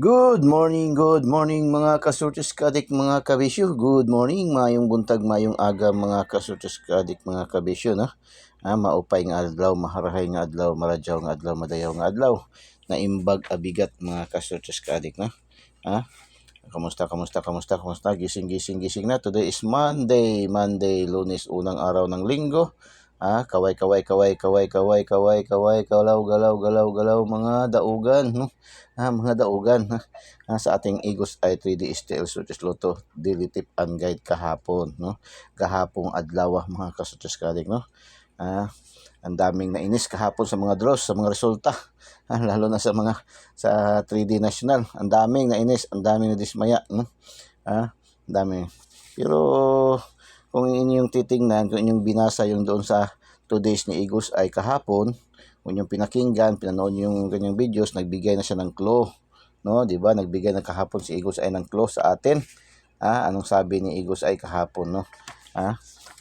Good morning mga kasurtis kadik mga kabisyo. Good morning, mayong buntag, mayong aga mga kasurtis kadik mga kabisyo na. Maupay nga adlaw, maharahay nga adlaw, maradyaw nga adlaw, madayaw nga adlaw. Naimbag abigat mga kasurtis kadik na. Ah, kamusta? Gising na. Today is Monday, Lunes, unang araw ng linggo. Kaway, galaw, mga daugan, no? Mga daugan, sa ating Igos ay 3D STL Sutis Lotto Daily Tip and Guide kahapon, no? Kahapong adlaw, mga kasutis kadik, no? Ang daming nainis kahapon sa mga draws, sa mga resulta. Lalo na sa 3D National. Ang daming nainis, ang daming nadismaya, no? Ang dami. Pero kung inyong titingnan, kung inyong binasa yung doon sa 2 days ni Igos ay kahapon, kung inyong pinakinggan, pinanood yung kanyang videos, nagbigay na siya ng clue, no? 'Di ba? Nagbigay na kahapon si Igos ay ng clue sa atin. Anong sabi ni Igos ay kahapon, no?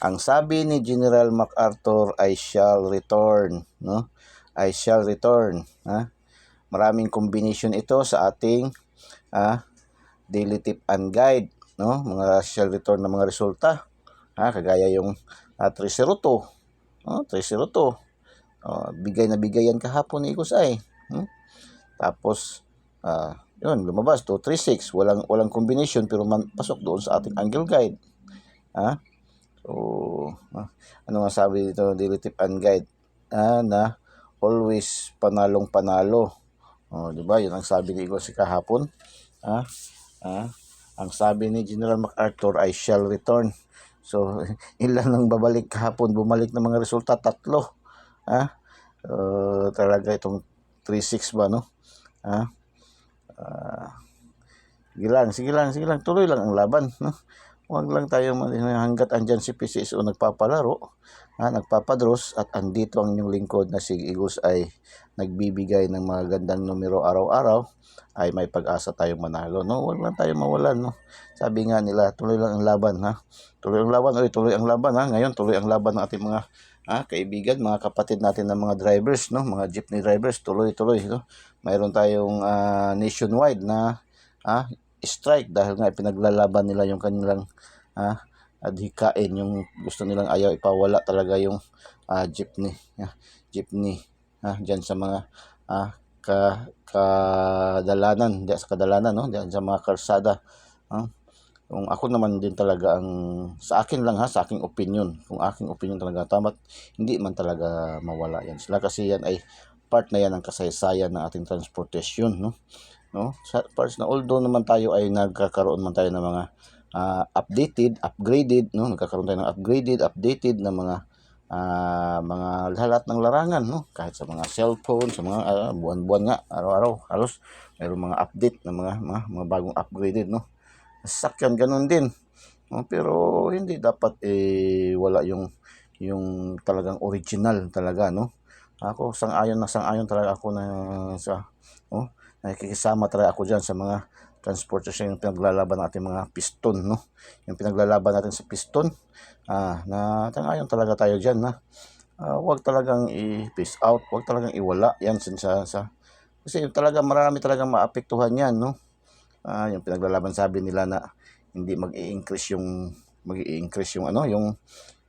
Ang sabi ni General MacArthur, I shall return, no? I shall return. Maraming combination ito sa ating daily tip and guide, no? Mga shall return na mga resulta. Kagaya yung 302. 302. Bigay na bigay yan kahapon ni Igosay. Tapos yun, lumabas 236. Walang combination pero pasok doon sa ating angle guide. So, ano nga sabi dito, daily tip and guide, na always panalong-panalo. Di ba? Yun ang sabi ni Igos kahapon. Ang sabi ni General MacArthur, I shall return. So, ilan ang babalik kahapon? Bumalik na mga resulta, 3. Talaga itong 3-6 ba, no? Sige lang, tuloy lang ang laban, no? Huwag lang tayo hanggat andyan si PCSO nagpapalaro, nagpapadros, at andito ang inyong lingkod na si Igos ay nagbibigay ng mga gandang numero araw-araw, ay may pag-asa tayong manalo, no? Huwag lang tayo mawalan, no? Sabi nga nila, tuloy lang ang laban, tuloy ang laban, ngayon tuloy ang laban ng ating mga kaibigan, mga kapatid natin ng mga drivers, no? Mga jeepney drivers, tuloy, no? Mayroon tayong nationwide na strike dahil nga pinaglalaban nila yung kanilang adhikain, yung gusto nilang ayaw ipawala talaga yung jeepney diyan sa mga kadalanan, diyan sa kadalanan, no? Diyan sa mga karsada. Kung ako naman din talaga sa akin lang, sa aking opinion, kung aking opinion talaga tama, hindi man talaga mawala yan sila, kasi yan ay part na yan ng kasaysayan ng ating transportation, no? Sa parts na although naman tayo ay nagkakaroon man tayo ng mga upgraded, no? Nagkakaroon tayo ng updated na mga lahat ng larangan, no? Kahit sa mga cellphone, sa mga buwan-buwan nga, araw-araw halos mayroong mga update na mga bagong upgraded, no? Sasakyan ganun din, no? Pero hindi dapat wala yung talagang original talaga, no? Ako sang-ayon talaga ako na nakikisama talaga ako diyan sa mga transportation, yung pinaglalaban natin mga piston, no? Yung pinaglalaban natin sa piston, na sang-ayon talaga tayo diyan, na huwag talagang i-peace out, huwag talagang iwala yan kasi talaga marami talagang maapektuhan yan, no? Yung pinaglalaban, sabi nila na hindi mag-i-increase yung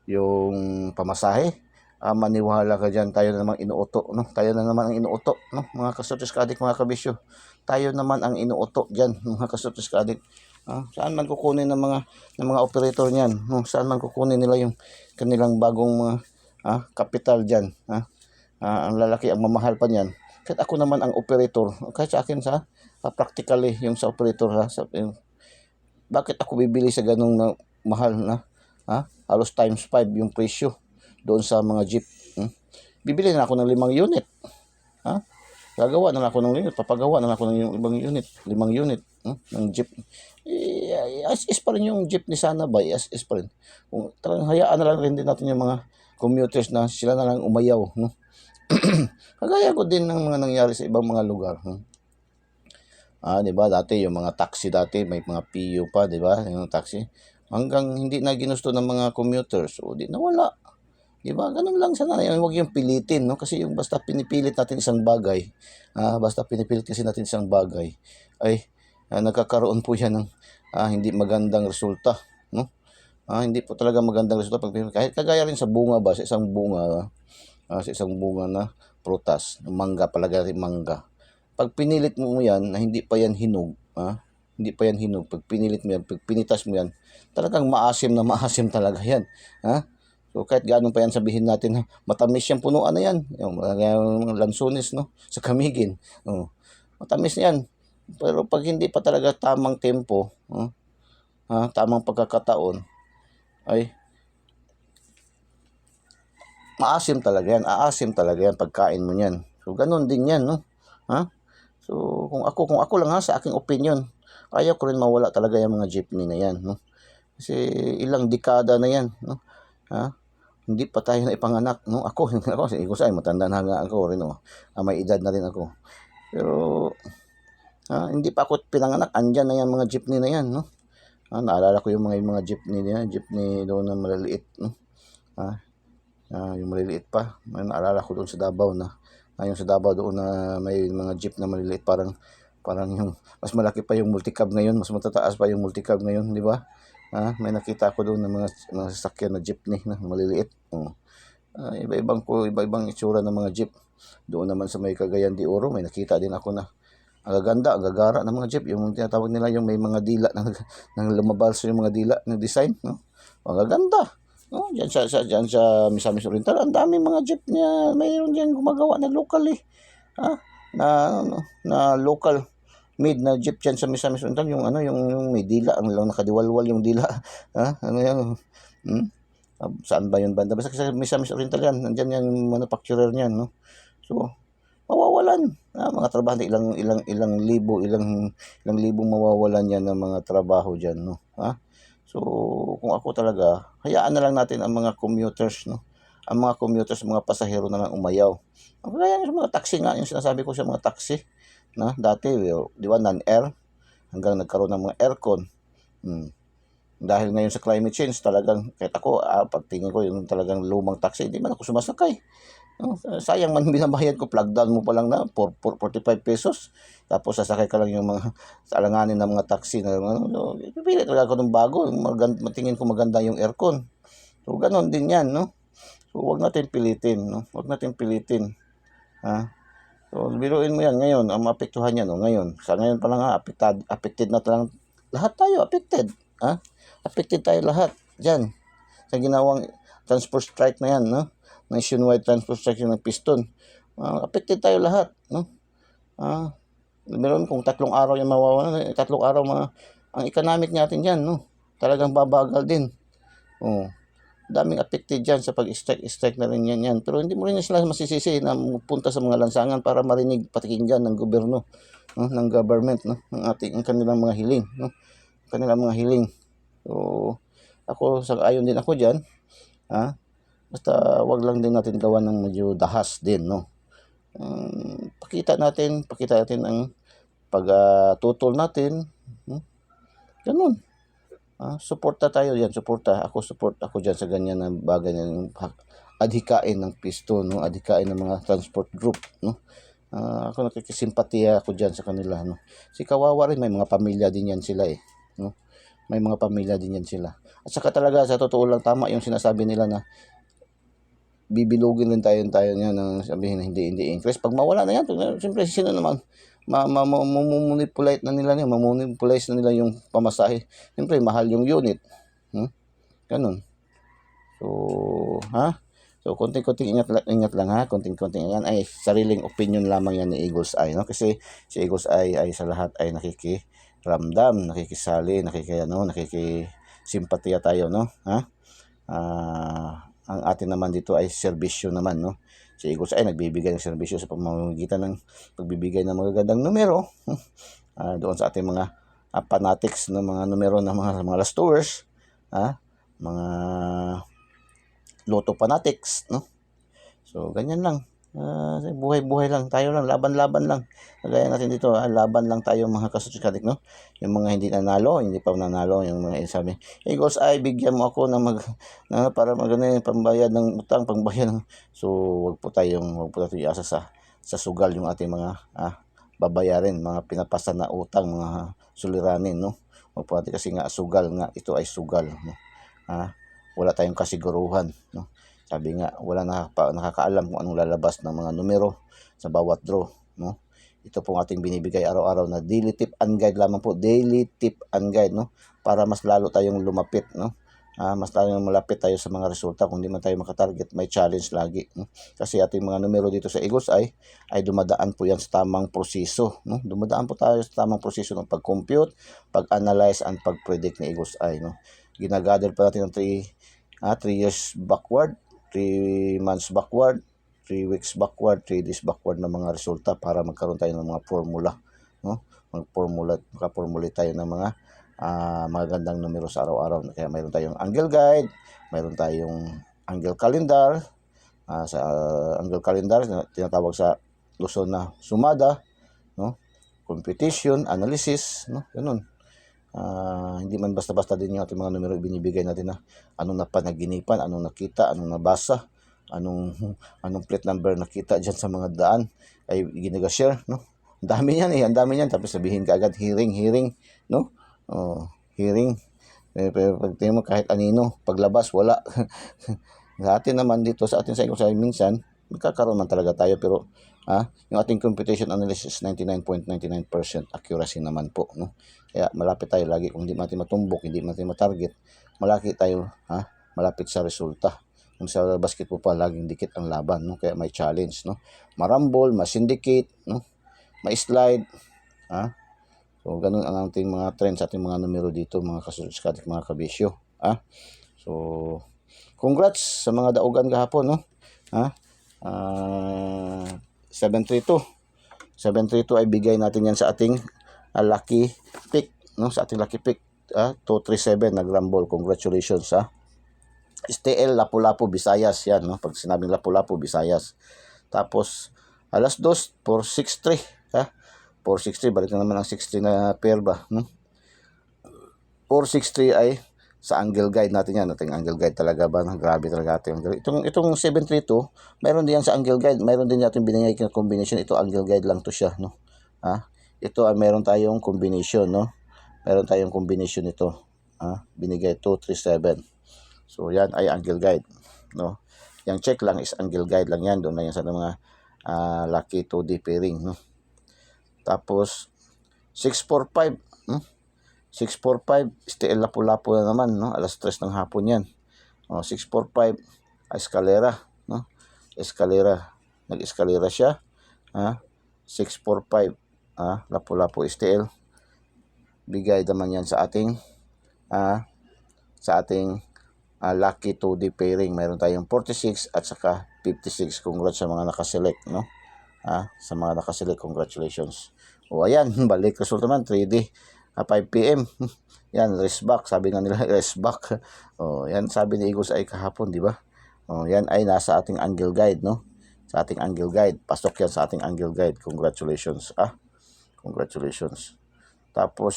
yung pamasahe. Maniwala ka dyan, tayo na naman inuuto, no? Tayo na naman ang inuuto, no? Mga kasutis kadik, mga kabisyo, tayo naman ang inuuto dyan, mga kasutis kadik. Saan man kukunin ng mga operator niyan, no? Saan man kukunin nila yung kanilang bagong mga kapital dyan, ang lalaki, ang mamahal pa niyan. Kahit ako naman ang operator, kahit sa akin practically yung sa operator, bakit ako bibili sa ganung na mahal na halos times 5 yung presyo doon sa mga jeep. Bibili na ako ng 5 unit. Papagawa na lang ako ng 5 unit ng jeep. As is pa rin yung jeep ni Sana Bay, as is pa rin. Kung talagang hayaan na lang rin din natin yung mga commuters na sila na lang umayaw, no? Kagaya ko din ng mga nangyari sa ibang mga lugar. Di ba, dati yung mga taxi may mga PU pa, di ba? Yung taxi hanggang hindi na ginusto ng mga commuters, so di nawala. Di ba? Ganun lang sana. Huwag yung pilitin, no? Kasi yung basta pinipilit natin isang bagay, basta pinipilit kasi natin isang bagay, ay nagkakaroon po yan ng hindi magandang resulta, no? Hindi po talaga magandang resulta pag kahit kagaya rin sa bunga ba, sa isang bunga na prutas, mangga, palagay natin mangga. Pag pinilit mo yan na hindi pa yan hinog, hindi pa yan hinog, pag pinilit mo yan, pag pinitas mo yan, talagang maasim na maasim talaga yan. So kahit gaano pa yan sabihin natin, matamis yung punuan na yan, yung lansones, no, sa Kamigin. Matamis yan. Pero pag hindi pa talaga tamang tempo, tamang pagkakataon, ay maasim talaga yan, aasim talaga yan pagkain mo yan. So ganun din yan, no? So kung ako lang sa aking opinion, ayaw ko rin mawala talaga yung mga jeepney na yan, no? Kasi ilang dekada na yan, no? Hindi pa tayo na ipanganak, no? Ako sa matanda na nga ako rin, no? May edad na rin ako. Pero hindi pa ako pinanganak, andyan na yan mga jeepney na yan, no? Naalala ko yung mga jeepney na yan, jeepney doon na maliliit, no? Yung maliliit pa, naalala ko doon sa Davao yung sa Davao doon na may mga jeep na maliliit, parang yung mas malaki pa yung multicab ngayon, mas matataas pa yung multicab ngayon, di ba? May nakita ako doon ng mga sasakyan na jeepney na maliliit. Iba-ibang itsura ng mga jeep. Doon naman sa may Cagayan de Oro, may nakita din ako na ang gaganda, ang gagara ng mga jeep, yung tinatawag nila yung may mga dila nang lumabas yung mga dila ng design, no? Ang gaganda. No, diyan sa Misamis Oriental, ang daming mga jeep niya, mayroon diyan gumagawa na local na local made na jeep diyan sa Misamis Oriental, yung yung may dila, ang lang nakadiwalwal yung dila. Ano yan? Saan ba yun banda? Basta sa Misamis Oriental yan, nandiyan yung manufacturer niyan, no? So mawawalan mga trabahante, ilang libong mawawalan yan ng mga trabaho diyan, no? So, kung ako talaga, hayaan na lang natin ang mga commuters, no? Ang mga commuters, mga pasahero na lang umayaw. Kaya sa mga taxi nga, yung sinasabi ko sa mga taxi, na dati, di ba, non-air, hanggang nagkaroon ng mga aircon. Dahil ngayon sa climate change, talagang, kahit ako, pagtingin ko, yung talagang lumang taxi, hindi man ako sumasakay. Sayang man binabayad ko, plug down mo pa lang na 45 pesos, tapos sasakay ka lang yung mga alanganin ng mga taxi na pipili talaga ako ng bago, matingin ko maganda yung aircon. So ganon din yan, no? So wag natin pilitin, no? Wag natin pilitin. So biruin mo yan ngayon, ang maapektuhan yan, no? Ngayon, sa ngayon pa lang affected na lang lahat tayo, affected. Affected tayo lahat diyan sa ginawang transport strike na yan, no? Nationwide transport strike ng piston. Affected tayo lahat, no? Meron kung 3 araw yung mawawala, 3 araw ang economic natin diyan, no? Talagang babagal din. Daming affected diyan sa pag-strike na rin yan. Pero hindi mo rin sila masisisi na punta sa mga lansangan para marinig, patikinggan ng gobyerno, no? Ng government, no? Ang kanilang mga hiling, no? Kanilang mga hiling. So ako, ayon din ako diyan. Basta wag lang din natin gawa ng medyo dahas din, no? Pakita natin ang pagtutol natin, ganun. Suporta tayo diyan, support ako diyan sa ganyan na bagay na adhikain ng piston, no? Adhikain ng mga transport group, no? Ako nakikisimpatiya ako diyan sa kanila, no? Si kawawa rin, may mga pamilya din yan sila, no? May mga pamilya din yan sila. At saka talaga, sa totoo lang, tama yung sinasabi nila na bibilugin rin tayo niya ng sabihin na hindi increase. Pag mawala na yan, siyempre sino naman mamonipulate na nila mamonipulate na nila yung pamasahe. Siyempre mahal yung unit. Ganun. So konting-konting ingat lang ha. Konting-konting yan ay sariling opinion lamang yan ni Eagle's Eye, no? Kasi si Eagle's Eye ay sa lahat ay nakikiramdam, nakikisali, nakikisimpatiya tayo, no? Ang atin naman dito ay serbisyo naman, no? Si Eagles ay nagbibigay ng serbisyo sa pamamagitan ng pagbibigay ng magagandang numero doon sa ating mga fanatics ng mga numero ng mga last tours, mga Lotto fanatics, no? So ganyan lang. Buhay-buhay lang, tayo lang, laban-laban lang. Kagaya natin dito, laban lang tayo mga kasutsikadik, no? Yung mga hindi nanalo, hindi pa nanalo, yung mga sabi, Eagles, ay bigyan mo ako para magano yung pambayad ng utang, pangbayad ng... So, wag po tayong iasa sa sugal yung ating mga babayarin, mga pinapasa na utang, mga suliranin, no? Wag po natin kasi nga sugal nga, ito ay sugal, no? Wala tayong kasiguruhan, no? Sabi nga, wala nakakaalam kung anong lalabas ng mga numero sa bawat draw, no? Ito pong ating binibigay araw-araw na daily tip and guide lamang po, daily tip and guide, no? Para mas lalo tayong lumapit, no? Mas lalo malapit tayo sa mga resulta. Kung di man tayo makatarget, may challenge lagi, no? Kasi ating mga numero dito sa Eagles ay dumadaan po yan sa tamang proseso, no? Dumadaan po tayo sa tamang proseso ng pag-compute, pag-analyze, and pag-predict ni Eagles ay, no? Ginagather pa natin ng 3 years backward, 3 months backward, 3 weeks backward, 3 days backward na mga resulta para magkaroon tayo ng mga formula, no? Makaformulate tayo ng mga magagandang numero sa araw-araw. Kaya mayroon tayong angle guide, mayroon tayong angle calendar, sa angle calendar tinatawag sa Luzon na sumada, no? Competition, analysis, no? Ganun. Hindi man basta-basta din yung ating mga numero binibigay natin na anong napanaginipan, anong nakita, anong nabasa, anong plate number nakita dyan sa mga daan ay ginaga-share, no? Ang dami niyan ang dami niyan, tapos sabihin ka agad hearing, no? Hearing. Pero pag tingin mo kahit anino, paglabas wala. Sa atin naman dito, sa atin sa minsan, magkakaroon man talaga tayo, pero yung ating computation analysis 99.99% accuracy naman po, no? Kaya malapit tayo lagi. Kung hindi natin matumbok, hindi natin matarget, malaki tayo, malapit sa resulta. Kung sa basketball pa, laging dikit ang laban, no? Kaya may challenge, no? Marambol, masindicate, no? Ma-slide, So, ganun ang ating mga trends, ating mga numero dito, mga kasuskatik, mga kabisyo. So, congrats sa mga daugan kahapon, no? 732. 732 ay bigay natin yan sa ating lucky pick, no? Sa ating lucky pick, 237 nag-rumble. Congratulations, STL Lapu-Lapu Visayas yan, no? Pag sinabing Lapu-Lapu Visayas. Tapos alas 2 463, 463, balik na naman ang 60 na pair ba, no? 463 ay sa angle guide natin yan. Ating angle guide talaga ba? Grabe talaga ating angle. Itong 732, mayroon din yan sa angle guide. Mayroon din natin binigay na combination. Ito angle guide lang to siya, no? Ito ay mayroon tayong combination, no? Mayroon tayong combination ito. Binigay 237. So yan ay angle guide, no? Yang check lang is angle guide lang yan. Doon na yan sa mga lucky 2D pairing, no? Tapos 645, 645 STL Lapu-Lapu na naman, no? Alas 3 ng hapon yan. 645 escalera, no? Escalera, nag-escalera siya. 645 Lapu-Lapu STL. Bigay naman yan sa ating lucky 2D pairing. Mayroon tayong 46 at saka 56. Congrats sa mga nakaselect, no? Sa mga nakaselect, congratulations. Ayan, balik result naman 3D 5 PM. Yan, rest back, sabi nga nila, rest back. Yan sabi ni Eagles ay kahapon, di ba? Yan ay nasa ating angle guide, no? Sa ating angle guide, pasok yan sa ating angle guide. Congratulations. Congratulations. Tapos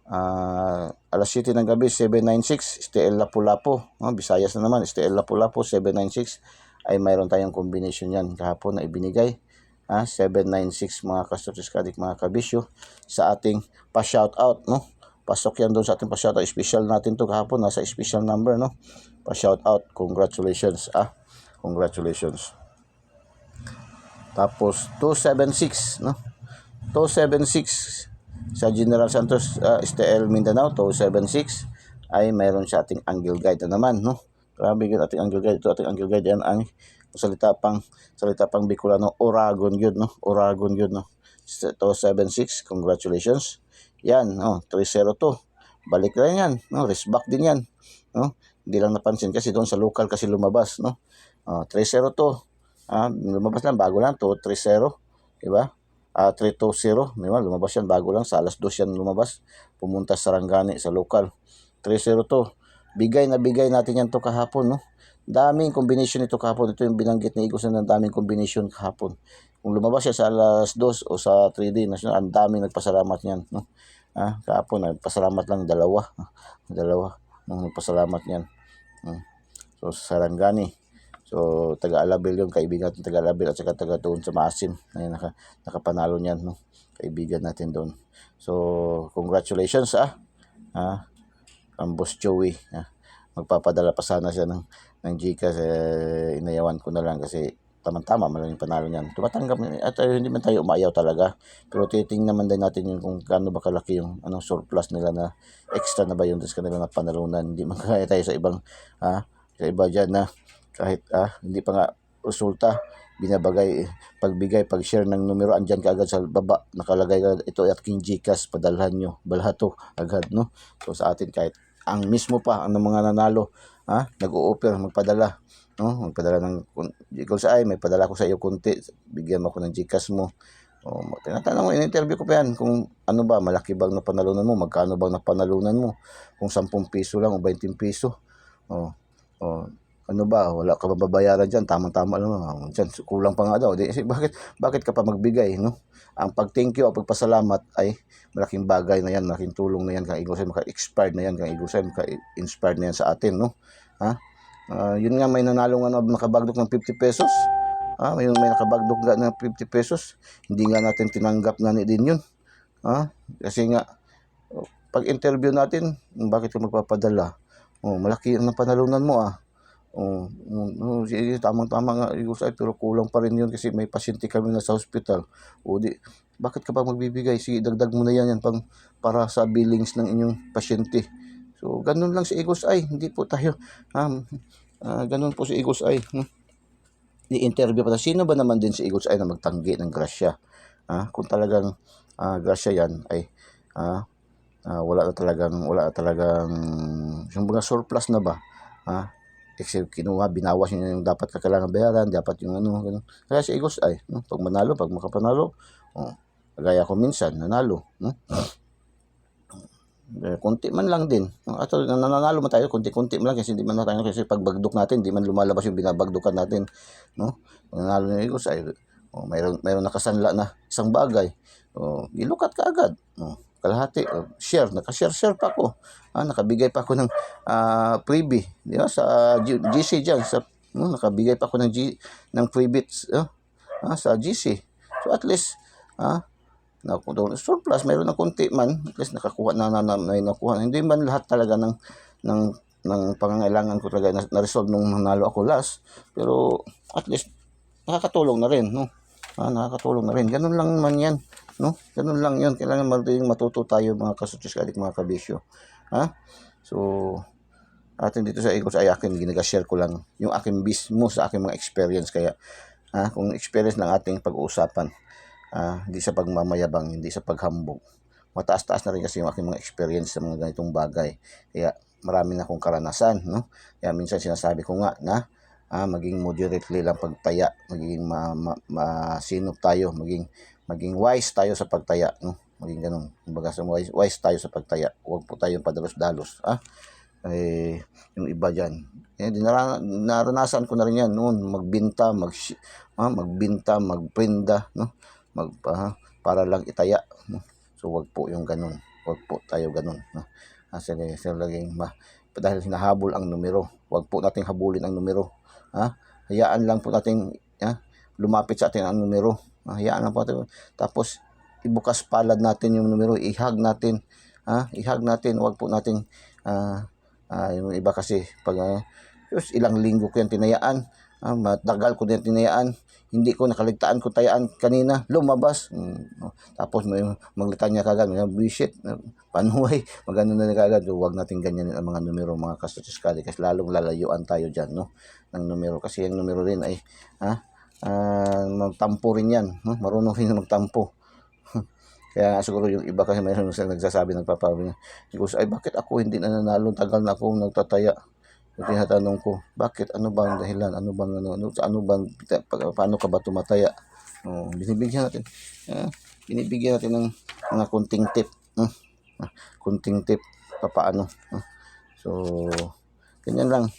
alas 7 ng gabi, 796 STL Lapu-Lapu, Visayas na naman. STL Lapu-Lapu 796 ay mayroon tayong combination yan kahapon na ibinigay. 796 mga kasuskadik, mga kabisyo, sa ating pa-shoutout, no? Pasok yan doon sa ating pa-shoutout. Special natin to kahapon, nasa special number, no? Pa-shoutout. Congratulations, congratulations. Tapos 276, no? 276 sa General Santos, STL Mindanao, 276 ay mayroon sa ating angle guide na naman, no? Grabe yun ating angle guide. Ito ating angle guide yan ang salita pang Bicolano, Oragon yun, no? Oragon yun, no? 276, congratulations. Yan, 302. Balik rin yan, no? Rest back din yan, no? Hindi lang napansin kasi doon sa local kasi lumabas, no? 302. Lumabas lang, bago lang, 230, diba? 320, diba? Lumabas yan, bago lang, sa alas 2 yan lumabas. Pumunta sa Sarangani, sa local. 302. Bigay natin yan to kahapon, no? Daming combination nito kahapon. Ito yung binanggit ni Igos na daming combination kahapon. Kung lumabas siya sa alas 2 o sa 3D national, ang daming nagpasalamat niyan, no? Kahapon nagpasalamat lang dalawa. Dalawa nung nagpasalamat niyan. So Sarangani. So taga-Alabel yung kaibigan natin taga-Alabel at saka taga doon sa Maasim. Ayun, nakapanalo niyan, no? Kaibigan natin doon. So congratulations ang Boss Joey. Magpapadala pa sana siya ng Gcash, inayawan ko na lang kasi tama-tama malaking panalo niyan. Tumatanggap at hindi man tayo umayaw talaga. Pero titingnan naman din natin yung kung gaano ba kalaki yung surplus nila na extra na ba yun sa kanila na panalunan. Hindi man kaya tayo sa ibang sa iba dyan na kahit hindi pa nga resulta binabagay, pagbigay, pag-share ng numero, andyan ka agad sa baba, nakalagay ka, ito at King Gcash, padalhan nyo, balhato, agad, no? So sa atin kahit ang mismo pa, ang mga nanalo, nag-o-offer, magpadala, no? Magpadala ng Eagles Eye, may padala ko sa iyo kunti, bigyan mo ako ng Gcash mo. Tinatanong mo, in-interview ko pa yan, kung ano ba, malaki bang napanalunan mo, magkano bang napanalunan mo, kung 10 piso lang o 20 piso, ano ba, wala ka mababayaran dyan, tamang-tama lang, dyan, kulang pa nga daw. Bakit ka pa magbigay, no? Ang pag-thank you, ang pagpasalamat ay malaking bagay na yan, malaking tulong na yan, kang Igosay, maka-expired na yan, kang Igosay, maka-inspired na yan sa atin, no? Yun nga, may nanalo nga na nakabagdok ng 50 pesos, may nakabagdok nga ng 50 pesos, hindi nga natin tinanggap na din yun, kasi nga, pag interview natin, bakit ka magpapadala? Malaki ang napanalunan mo, sige, tamang-tama nga Igosay, pero kulang pa rin yun kasi may pasyente kami na sa hospital. Bakit ka pa magbibigay? Sige, dagdag mo na yan para sa billings ng inyong pasyente. So, ganun lang si Igosay. Hindi po tayo, ganun po si Igosay. I-interview pa. Sino ba naman din si Igosay na magtanggi ng grasya? Kung talagang grasya yan, ay wala na talagang yung mga surplus na ba? Except kinuha, binawas niya yung dapat kailangan bayaran, dapat yung ganun. Kaya si Igosay, pag manalo, pag makapanalo, gaya ko minsan, nanalo. Kunti man lang din. At nananalo man tayo, kunti-kunti man lang kasi hindi man tayo, kasi pag bagdok natin, hindi man lumalabas yung binabagdukan natin. No? Nanalo ni Igosay, mayroon nakasanla na isang bagay. Ilukat ka agad. Kalahati, nakashare pa ako. Nakabigay pa ako ng freebie, di ba? Sa GC diyan, nakabigay pa ako ng freebie sa GC. So at least surplus, mayroon ng konti man, at least nakakuha may nakuha. Hindi man lahat talaga ng pangangailangan ko talaga na-resolve nung nanalo ako last, pero at least nakakatulong na rin, no? Nakakatulong na rin. Ganun lang man yan, no? Ganun lang yun. Kailangan matuto tayo mga kasutis, mga kabisyo. So, atin dito sa Igos ay akin, ginag-share ko lang yung akin mismo sa aking mga experience. Kaya, kung experience ng ating pag-uusapan, hindi sa pagmamayabang, hindi sa paghambog. Mataas-taas na rin kasi yung aking mga experience sa mga ganitong bagay. Kaya, marami na akong karanasan, no? Kaya minsan sinasabi ko nga na maging moderately lang pagtaya, maging masinop tayo, maging wise tayo sa pagtaya, no? Maging ganun. Kumbaga wise tayo sa pagtaya. Huwag po tayong padalos-dalos, yung iba diyan. Naranasan ko na rin yan noon, magbinta, magprenda, no? Para lang itaya, no? So wag po yung ganun. Wag po tayo ganun, no? Dahil hinahabol ang numero, wag po nating habulin ang numero. Hayaan lang po natin lumapit sa atin ang numero. Hayaan lang po natin. Tapos ibukas palad natin yung numero, ihag natin. Ihag natin, wag po nating yung iba kasi pag ilang linggo ko yan tinayaan, matagal ko din tinayaan, hindi ko nakaligtaan ko tayaan kanina, lumabas. Tapos may maglitan niya kagad, may bullshit, panuhay, magano na kagad. Huwag natin ganyan ang mga numero, mga kasuchiskali, kasi lalong lalayuan tayo dyan, no? Ng numero, kasi yung numero rin ay magtampo rin yan, no? Marunong rin magtampo. Kaya siguro yung iba kasi mayroon silang nagsasabi, nagpapabi, ay bakit ako hindi nananalo, tagal na akong nagtataya. Tinatanong ko, bakit? Ano bang dahilan? Paano ka ba tumataya? Binibigyan natin ng mga kunting tip. Kunting tip, paano. So, ganyan lang.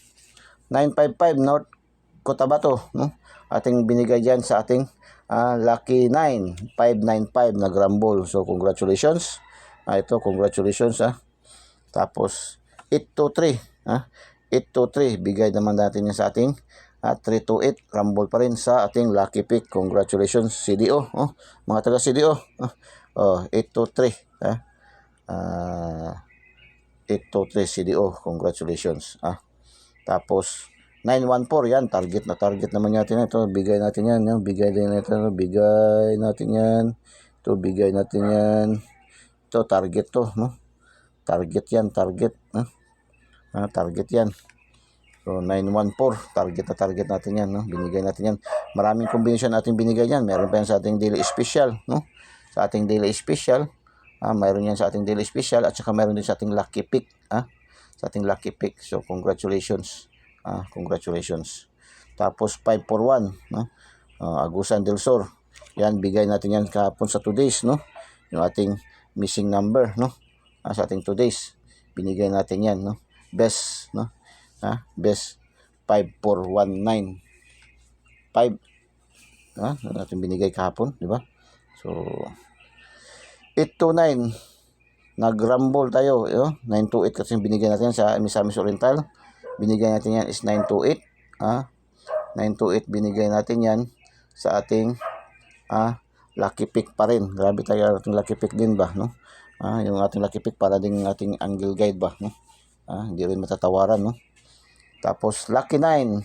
955 North Cotabato, no? Ating binigay dyan sa ating Lucky 9, 595 na grumble. So, congratulations. Ito, congratulations, Tapos, 823, 823, bigay naman natin yan sa ating 328, rumble pa rin sa ating lucky pick. Congratulations, CDO, mga taga CDO. 823, 823 CDO, congratulations. Tapos 914 yan, target na target naman natin ito. Bigay natin yan, bigay din natin, bigay natin yan. Ito, bigay natin yan. Ito, target to, no? Target yan, target, target yan. So 914, target na target natin yan, no? Binigay natin yan. Maraming combination natin binigay yan. Meron pa yan sa ating daily special, no? Sa ating daily special. Mayroon yan sa ating daily special at saka mayroon din sa ating lucky pick, sa ating lucky pick. So congratulations, congratulations. Tapos 541, no? Agusan del Sur, yan, bigay natin yan kahapon sa 2 days, no? Yung ating missing number, no? Sa ating 2 days binigay natin yan, no? Best, no? Best 5419 5, natin binigay kahapon, di ba? So 829, nag-rumble tayo, 928 kasi binigay natin sa Misamis Oriental. Binigay natin yan is 928, 928 binigay natin yan sa ating lucky pick pa rin. Grabe tayo ating lucky pick din ba, no? Yung ating lucky pick para din ating angle guide ba, no? Hindi rin matatawaran, no? Tapos lucky 9,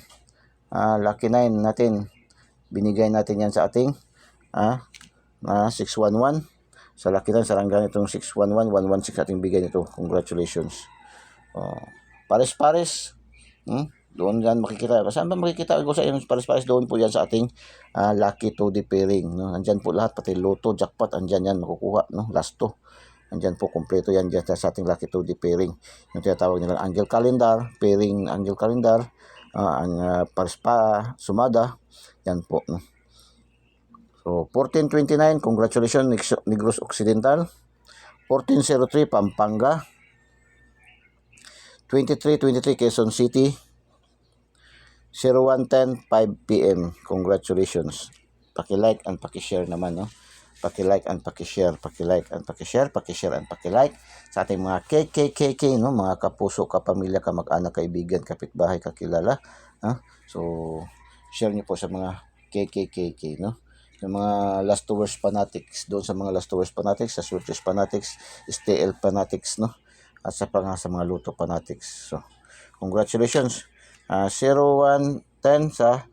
lucky 9 natin, binigay natin yan sa ating 611. Sa lucky 9, saranggan itong 611, 116 ating bigay nito. Congratulations. Pares-pares. Doon yan makikita. Saan ba makikita ko sa inyo? Pares-pares doon po yan sa ating lucky 2D pairing, no? Andyan po lahat, pati loto, jackpot, andyan yan makukuha, no? Last 2. Andyan po, kompleto yan dyan sa ating lucky 2D pairing. Yung tinatawag nilang angel calendar, pairing angel calendar, ang parespa, sumada, yan po, no? So, 1429, congratulations, Negros Occidental. 1403, Pampanga. 2323, Quezon City. 0110, 5 p.m. Congratulations. Paki-like and paki-share naman, no? Paki-like and paki-share, paki-like and paki-share, paki-share and paki-like sa ating mga KKKK, no? Mga kapuso, kapamilya, kamag-anak, kaibigan, kapitbahay, kakilala. So, share niyo po sa mga KKKK, no? Yung mga Last Tours Fanatics, doon sa mga Last Tours Fanatics, sa Switches Fanatics, STL Fanatics, no? At sa mga Luto Fanatics. So, congratulations. 0110 sa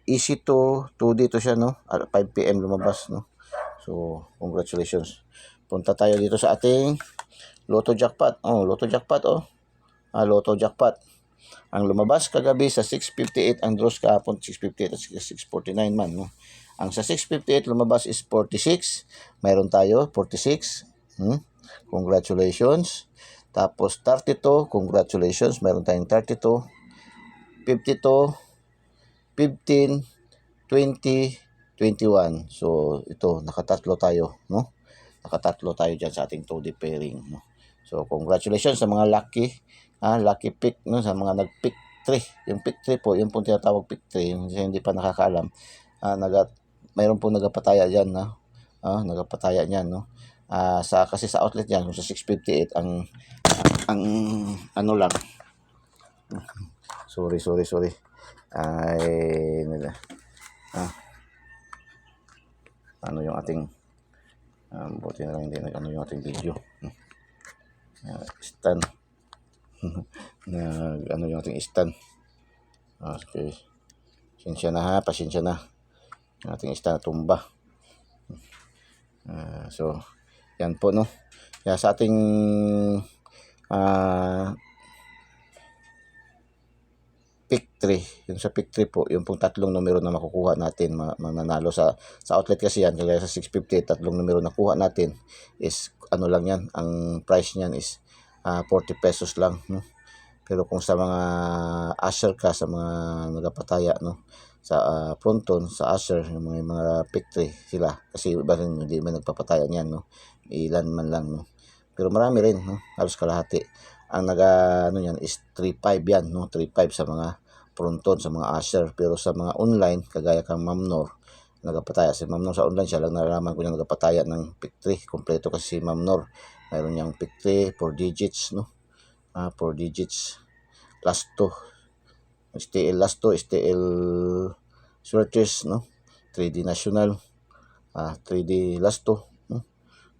EC2, 2D to siya, no? At 5 p.m. lumabas, no? So, congratulations. Punta tayo dito sa ating Lotto Jackpot. Lotto Jackpot, Lotto Jackpot. Ang lumabas kagabi sa 658, ang draws kahapon 658 at 649 man, no? Ang sa 658 lumabas is 46. Mayroon tayo 46. Congratulations. Tapos 32, congratulations. Mayroon tayong 32, 52, 15, 20, 21. So ito, nakatatlo tayo, no? Nakatatlo tayo diyan sa ating 2D pairing, no? So congratulations sa mga lucky lucky pick, no? Sa mga nag-pick 3. Yung pick 3 po, yung po tinatawag pick 3, yung hindi pa nakakaalam. Mayroon po nagapataya diyan, no? Nagapataya niyan, no? Kasi sa outlet niyan, kung sa 658 ang ano lang. Sorry. Ano yung ating buti na lang hindi nag-ano yung ating video. Stand. Ano yung ating stand. Okay. Pasensya na. Yung ating stand tumba. So, yan po, no? Kaya sa ating pick 3, yung sa pick 3 po, yung pong tatlong numero na makukuha natin, mananalo sa outlet kasi yan, kaya sa 650, tatlong numero na kuha natin is, ano lang yan, ang price niyan is 40 pesos lang, no? Pero kung sa mga usher ka, sa mga nagapataya, no? Sa fronton, sa usher, yung mga pick 3 sila, kasi iba rin, hindi man nagpapataya niyan, no? Ilan man lang, no? Pero marami rin, no? Halos kalahati. ang ano yan is 3.5 yan, no? 3.5 sa mga fronton, sa mga usher. Pero sa mga online, kagaya kang Ma'am Nor, nagapataya si Ma'am Nor sa online, siya lang nalalaman ko niya nagapataya ng pick 3. Kompleto kasi si Ma'am Nor. Mayroon niyang pick 3, 4 digits, no? 4 digits. Last 2. STL last 2, STL Swirters, no? 3D National. 3D last 2, no?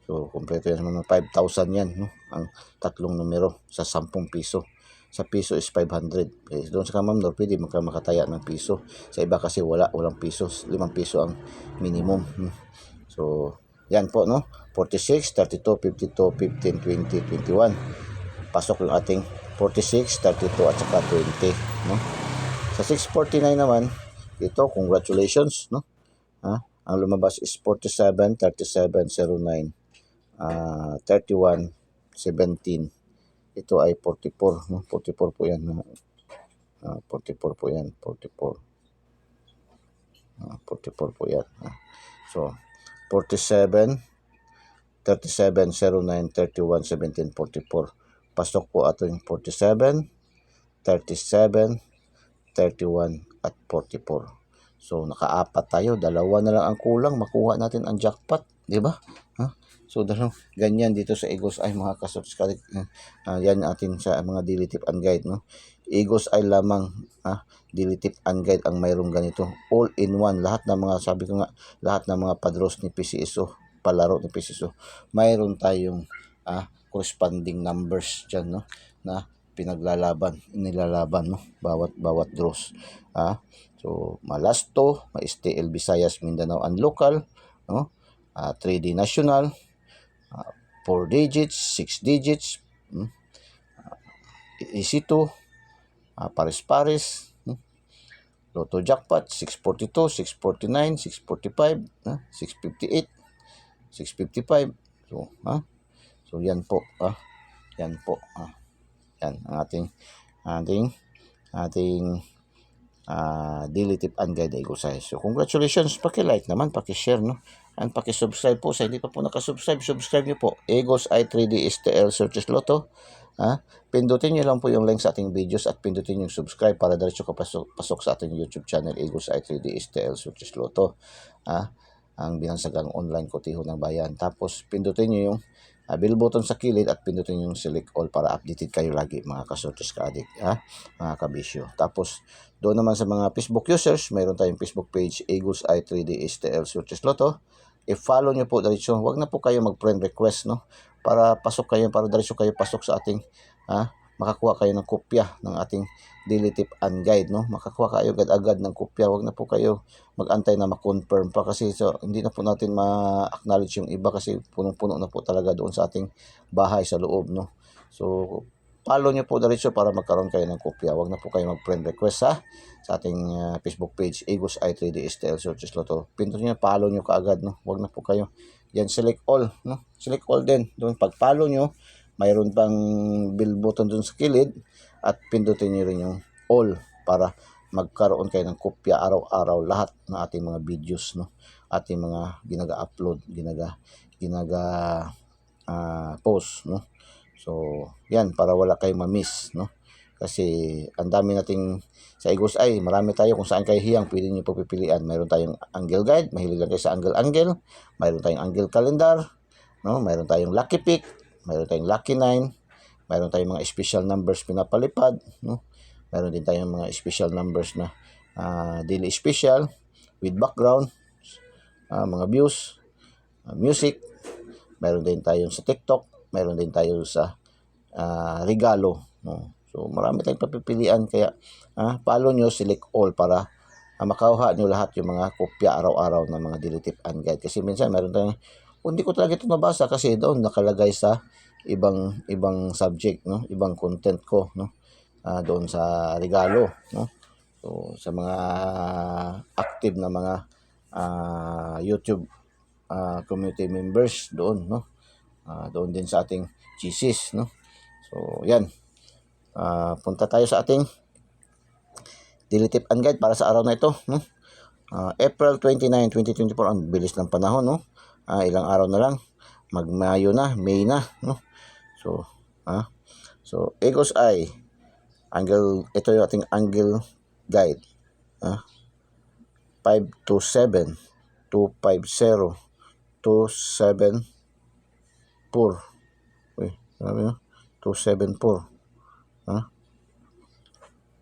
So, kompleto yan, mga 5,000 yan, no? Ang tatlong numero sa 10 piso. Sa piso is 500. Doon sa Ma'am Nor, pwede makataya ng piso. Sa iba kasi walang piso. 5 piso ang minimum. So, yan po, no? 46, 32, 52, 15, 20, 21. Pasok yung ating 46, 32 at saka 20, no? Sa 649 naman, ito, congratulations, no? Ang lumabas is 47, 37, 09, 31, 17. Ito ay 44, no? 44 po yan. 44 po yan, 44. 44 po yan. So, 47, 37, 09, 31, 17, 44. Pasok po ating 47, 37, 31, at 44. So, nakaapat tayo. Dalawa na lang ang kulang. Makuha natin ang jackpot. Diba? So, ganyan dito sa Eagles Eye, mga kasubscribe. Yan atin sa mga daily tip and guide, no? Eagles Eye lamang, daily tip and guide ang mayroong ganito. All in one. Lahat ng mga, sabi ko nga, lahat ng mga padros ni PCSO, palaro ni PCSO, mayroon tayong corresponding numbers dyan, no? Na nilalaban, no? Bawat draws. So, Malasto, STL Visayas, Mindanao, and local, no? 3D National, 4 digits, 6 digits, EC2, Paris-Paris, Lotto Jackpot, 642, 649, 645, 658, 655. So yan po, yan po, yan ang ating daily tip and guide ay gusay. So congratulations, paki-like naman, paki-share, no? And paki-subscribe po sa hindi pa po nakasubscribe, subscribe niyo po. Eagles Eye 3D STL Searches Lotto. Pindutin niyo lang po yung link sa ating videos at pindutin yung subscribe para diretso ka pasok sa ating YouTube channel, Eagles Eye 3D STL Searches Lotto. Ang binansagang online kotiho ng bayan. Tapos pindutin niyo yung bell button sa kilid at pindutin yung select all para updated kayo lagi, mga kasortes ka-adik, mga kabisyo. Tapos doon naman sa mga Facebook users, mayroon tayong Facebook page, Eagles Eye 3D STL Searches Lotto. I-follow nyo po diretso. Huwag na po kayo mag-friend request, no? Para diretso kayo pasok sa ating makakuha kayo ng kopya ng ating daily tip and guide, no? Makakuha kayo agad-agad ng kopya. Huwag na po kayo mag-antay na ma-confirm pa kasi hindi na po natin ma-acknowledge yung iba kasi punong-puno na po talaga doon sa ating bahay sa loob, no? So, follow nyo po diretso para magkaroon kayo ng kopya. Huwag na po kayo mag-friend request sa ating Facebook page, Eagles Eye 3D STL Searches Lotto. Pindutin nyo, follow nyo kaagad, no? Huwag na po kayo. Yan, select all, no? Select all din. Doon, pag follow nyo, mayroon pang bell button doon sa kilid at pindutin nyo rin yung all para magkaroon kayo ng kopya araw-araw lahat ng ating mga videos, no? Ating mga ginaga-upload, post, no? So, yan, para wala kayong ma-miss, no? Kasi ang dami nating sa Eagles Eye, marami tayo kung saan kayo hiyang, pwede nyo po pipilian. Mayroon tayong angle guide, mahilig lang kayo sa angle. Mayroon tayong angle calendar, no? Mayroon tayong lucky pick, mayroon tayong lucky 9, mayroon tayong mga special numbers pinapalipad, no? Mayroon din tayong mga special numbers na daily special with background, mga views, music. Mayroon din tayong sa TikTok, mayroon din tayo sa regalo, no? So marami tayong papipilian, kaya follow nyo, select all para makuha nyo lahat yung mga kopya araw-araw ng mga daily tip and guide. Kasi minsan mayroon tayong, hindi ko talaga ito nabasa kasi doon nakalagay sa ibang subject, no? Ibang content ko, no? Doon sa regalo, no? So sa mga active na mga YouTube community members doon, no? Doon din sa ating GCs, no? So yan, punta tayo sa ating daily tip and guide para sa araw na ito, no? April 29, 2024, ang bilis ng panahon, no? Ilang araw na lang, May na, no? So, So, Eagle's Eye. Angle, ito yung ating angle guide. 527, 250, 274. Uy, sabi nyo? 274.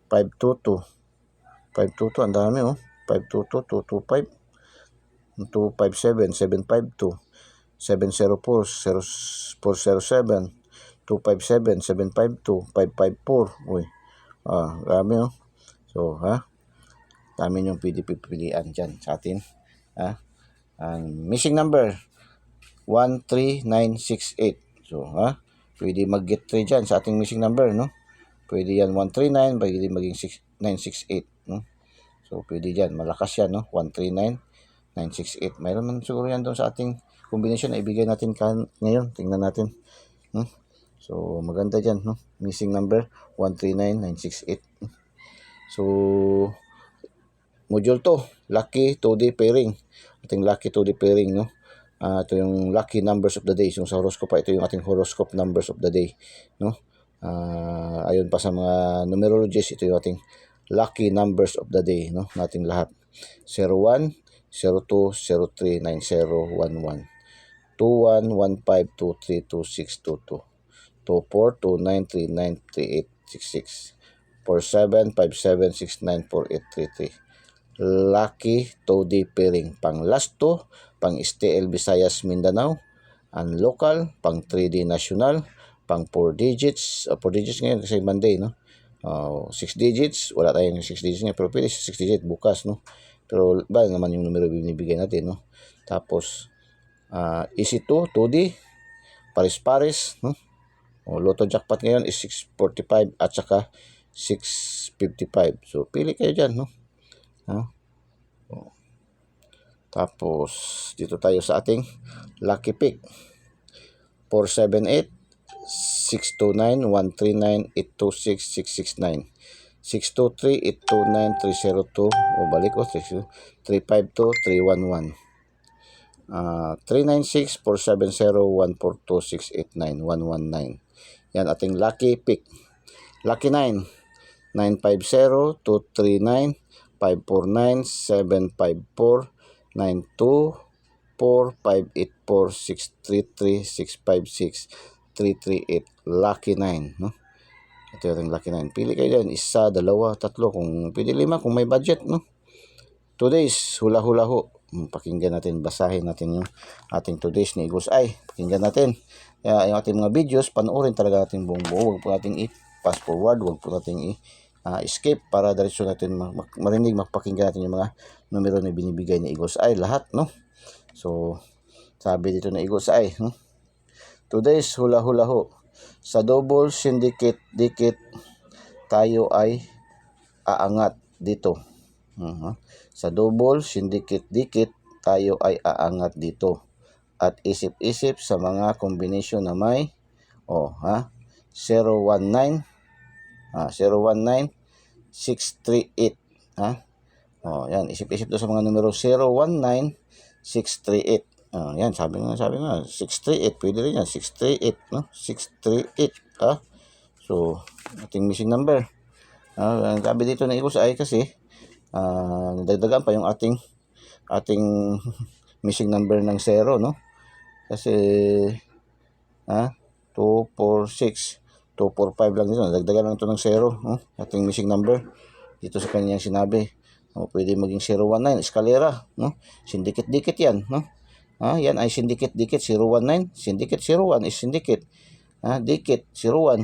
522. 522, ang dami oh. 522, 225, 257, 752, 704, 407, 257, 752, 554. Uy, dami oh. So, dami yung pilihan dyan sa atin. Missing number, 13968. So, pwede mag-get 3 dyan sa ating missing number, no? Pwede yan 139, pwede maging 968, no? So, pwede dyan. Malakas yan, no? 139968. Mayroon man siguro yan doon sa ating combination na ibigay natin ngayon. Tingnan natin. So, maganda dyan, no? Missing number, 139968. So, module 2, lucky 2D pairing. Ating lucky 2D pairing, no? Ito yung lucky numbers of the day. So, sa horoscope ito yung ating horoscope numbers of the day, no? Ayon pa sa mga numerologists, ito yung ating lucky numbers of the day, no? Nating lahat. 01, 02, 03, 90, 11, 21, 15, 23, 26, 22, 24, 29, 39, 38, 66, 47, 57, 69, 48, 33. Lucky 2D pairing. Pang last 2, pang STL Visayas Mindanao, ang local, pang 3D national, pang 4 digits. 4 digits ngayon kasi Monday, no? 6 digits, wala tayong 6 digits ngayon, pero pwede 6 digits bukas, no? Pero ba naman yung numero binibigay natin, no? Tapos, easy 2D, pares-pares, no? Lotto jackpot ngayon is 645 at saka 655. So, pili kayo dyan, no? Tapos, dito tayo sa ating lucky pick. 478, 629, 139, 826, 669, 623, 829, 302, balik 352, 311, 396, 470, 142, 689, 119. Yan ating lucky pick. Lucky 9, 950, 239, 549, 754, 92, 4584, 633, 656, 338. Lucky 9, no? Ito yung lucky 9. Pili kayo dyan. Isa, dalawa, tatlo. Kung pwede 5, kung may budget, no? 2 days, hula-hula ho. Pakinggan natin, basahin natin yung ating 2 days ni Eagle's Eye. Pakinggan natin. Kaya yung ating mga videos, panoorin talaga natin buong buo. Huwag po natin i-pass forward. Huwag po natin escape para diretso natin marinig, mapakinggan natin yung mga numero na binibigay ni Eagle's Eye. Lahat, no? So, sabi dito na Eagle's Eye, no? Today's hula-hula ho. Sa double syndicate dikit, tayo ay aangat dito. Sa double syndicate dikit, tayo ay aangat dito. At isip-isip sa mga combination na may 019, 019, 638. Yan, isip-isip to sa mga numero 019, 638. Yan, sabi nga, 638, pwede rin yan, 638, no? 638, So, ating missing number. Sabi dito na Eagle's Eye kasi, nadagdagan pa yung ating missing number ng 0, no? Kasi, 246, 245 lang dito, nadagdagan lang ito ng 0, no? Ating missing number, dito sa kanyang sinabi. Pwede maging 019, eskalera, no? Syndicate-dikit yan, no? Yan ay syndicate-dikit, 019, syndicate 01 is syndicate. Dikit, 01,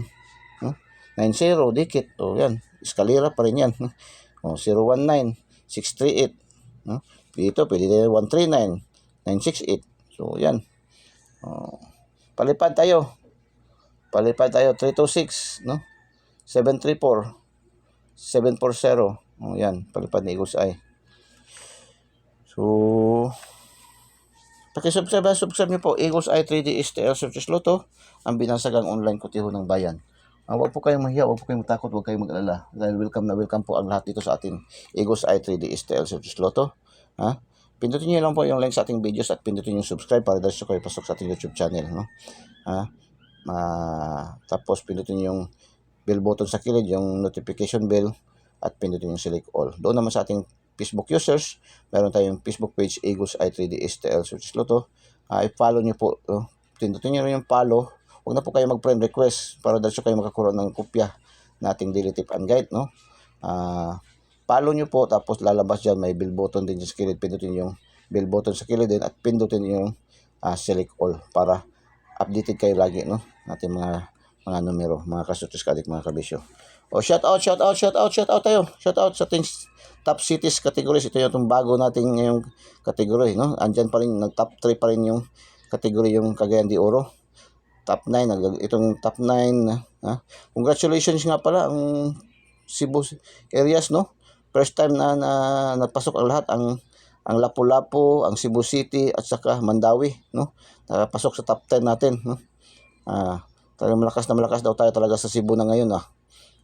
90, dikit. Yan, eskalera pa rin yan. 019, 638. Dito, pwede din 139, 968. So, yan. Palipad tayo. 326, no? 734, 740. Yan, palipad ni Eagle's Eye. So, subscribe niyo po, Eagle's Eye 3D STL Searches Lotto, ang binansagang online kutiho ng bayan. Huwag po kayong mahiya, huwag po kayong matakot, huwag kayong mag-alala. Dahil welcome na welcome po ang lahat dito sa ating Eagle's Eye 3D STL Searches Lotto. Pindutin niyo lang po yung link sa ating videos at pindutin yung subscribe para dahil kayo pasok sa ating YouTube channel, no? Tapos pindutin yung bell button sa kilid, yung notification bell, at pindutin yung select all. Doon naman sa ating Facebook users, meron tayong Facebook page, Eagles I3D STL Search Lotto. I-follow nyo po. Pindutin nyo rin yung follow. Huwag na po kayo mag-friend request para dapat kayo makakuha ng kopya na ating daily tip and guide, no? Follow nyo po, tapos lalabas dyan, may bell button din sa kilid. Pindutin yung bell button sa kilid din at pindutin yung select all para updated kayo lagi, no? Ating mga numero, mga kasutis kadik, mga kabisyo. Shout out tayo. Shout out sa ating top cities categories. Ito yung bago nating ngayong category, no? Andyan pa rin, nag-top 3 pa rin yung category, yung Cagayan de Oro. Top 9, itong top 9. Congratulations nga pala ang Cebu areas, no? First time na napasok ang lahat, ang Lapu-Lapu, ang Cebu City, at saka Mandawi, no? Pasok sa top 10 natin, no? Talagang malakas na malakas daw tayo talaga sa Cebu na ngayon,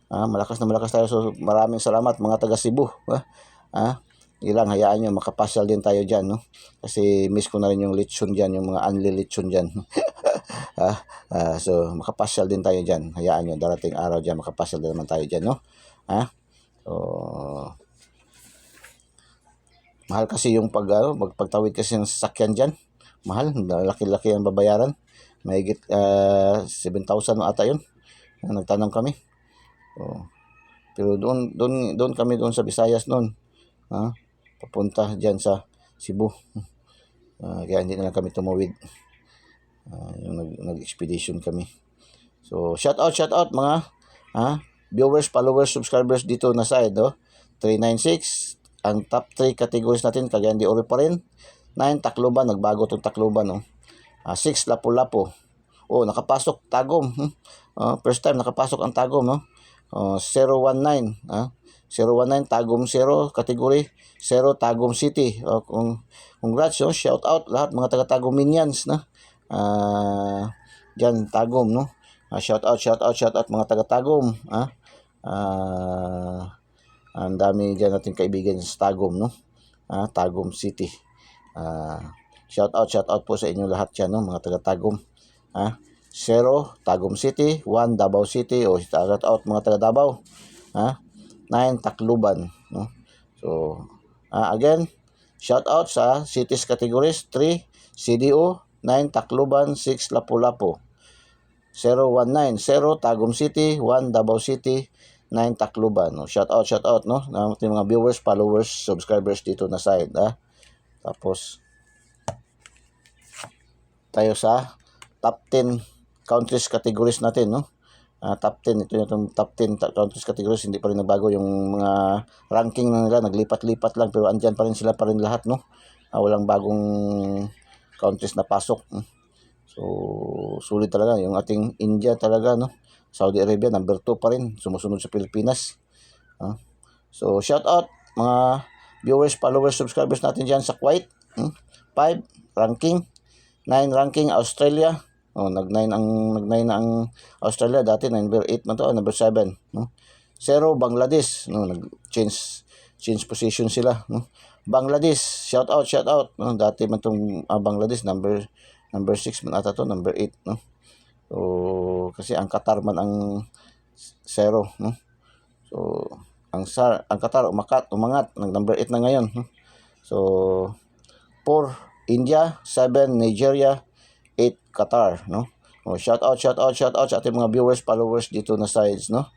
malakas na malakas tayo. So maraming salamat mga taga Cebu. Ilang hayaan nyo, makapasyal din tayo dyan, no? Kasi miss ko na rin yung lechon dyan, yung mga unli lechon dyan. So makapasyal din tayo dyan, hayaan nyo, darating araw dyan, makapasyal din naman tayo dyan, no? So mahal kasi yung pagtawid kasi ng sasakyan dyan. Mahal, laki-laki ang babayaran. Mahigit 7,000 ata yun. Nagtanong kami. Pero doon kami doon sa Visayas noon. Papunta dyan sa Cebu. Kaya hindi na lang kami tumawid. Yung nag-expedition kami. So shout out mga viewers, followers, subscribers dito na side, 396. Ang top 3 categories natin, Cagayan de Oro pa rin. 9, Tacloban, nagbago itong Tacloban, 6, Lapu-Lapu. Nakapasok Tagum. First time nakapasok ang Tagum, 019, 019 Tagum 0, category 0, Tagum City. Congrats, shout out lahat mga taga Tagum Minions, na diyan Tagum, no? Shout out mga taga Tagum. Ang dami diyan nating kaibigan sa Tagum, no? Tagum City. Shout out po sa inyo lahat diyan, no, mga taga Tagum. 0 Tagum City, 1 Davao City, shout out mga taga Davao. 9 Tacloban, no? So again, shout out sa cities categories, 3 CDO, 9 Tacloban, 6 Lapu-Lapu. 019, 0 Tagum City, 1 Davao City, 9 Tacloban, no? Shout out, no, ng ating mga viewers, followers, subscribers dito na side, Tapos tayo sa top 10 countries categories natin, no? Top 10, ito yung top 10 countries categories, hindi pa rin nagbago yung mga ranking na nila, naglipat-lipat lang, pero andyan pa rin sila pa rin lahat, no? Walang bagong countries na pasok. So sulit talaga yung ating India talaga, no? Saudi Arabia number 2 pa rin, sumusunod sa Pilipinas. So shout out mga viewers, followers, subscribers natin diyan sa Kuwait. 5 ranking, 9 ranking Australia. Nag-9 na ang Australia dati, number 8 na to, number 7, no? 0 Bangladesh, no, change position sila, no? Bangladesh, shout out, no? Dati man tong Bangladesh number 6 man ata to, number 8, no? So kasi ang Qatar man ang 0, no? So ang Qatar umangat ng number 8 na ngayon, no? So 4 India, 7 Nigeria, 8 Qatar, no? Shout out sa ating mga viewers, followers dito na sides, no?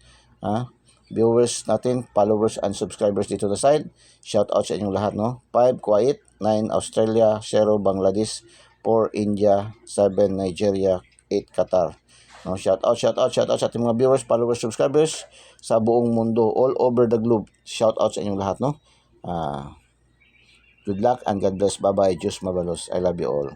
Viewers natin, followers and subscribers dito na side. Shout out sa inyong lahat, no? 5 Kuwait, 9 Australia, 0 Bangladesh, 4 India, 7 Nigeria, 8 Qatar. No, shout out sa ating mga viewers, followers, subscribers sa buong mundo, all over the globe. Shout out sa inyong lahat, no? Good luck and God bless. Bye-bye. Diyos mabalos. I love you all.